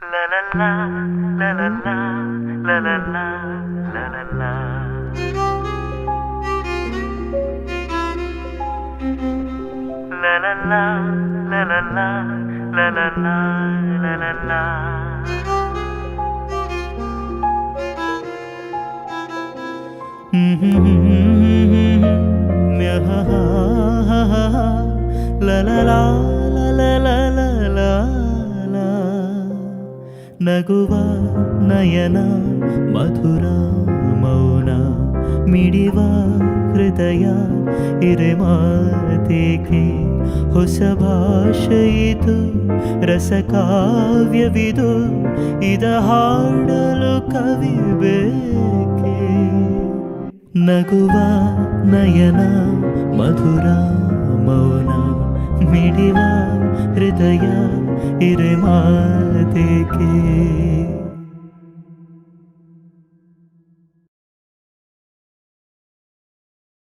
La la la, la la la, la la la, la la la. La la la, la la la, la la la, la la la. La la la, la la la la la. ನಗುವ ನಯನ ಮಧುರ ಮೌನ ಮಿಡಿವ ಹೃದಯ ಇರೆ ಮಾತೇಕೆ ಹೊಸ ಭಾಷೆಯಿದು ರಸಕಾವ್ಯವಿದು ಇದ ಹಾಡಲು ಕವಿ ಬೇಕೆ ನಗುವ ನಯನ ಮಧುರ ಮೌನ ಮಿಡಿವ ಹೃದಯ ಇರೆ ಮಾತೇಕೆ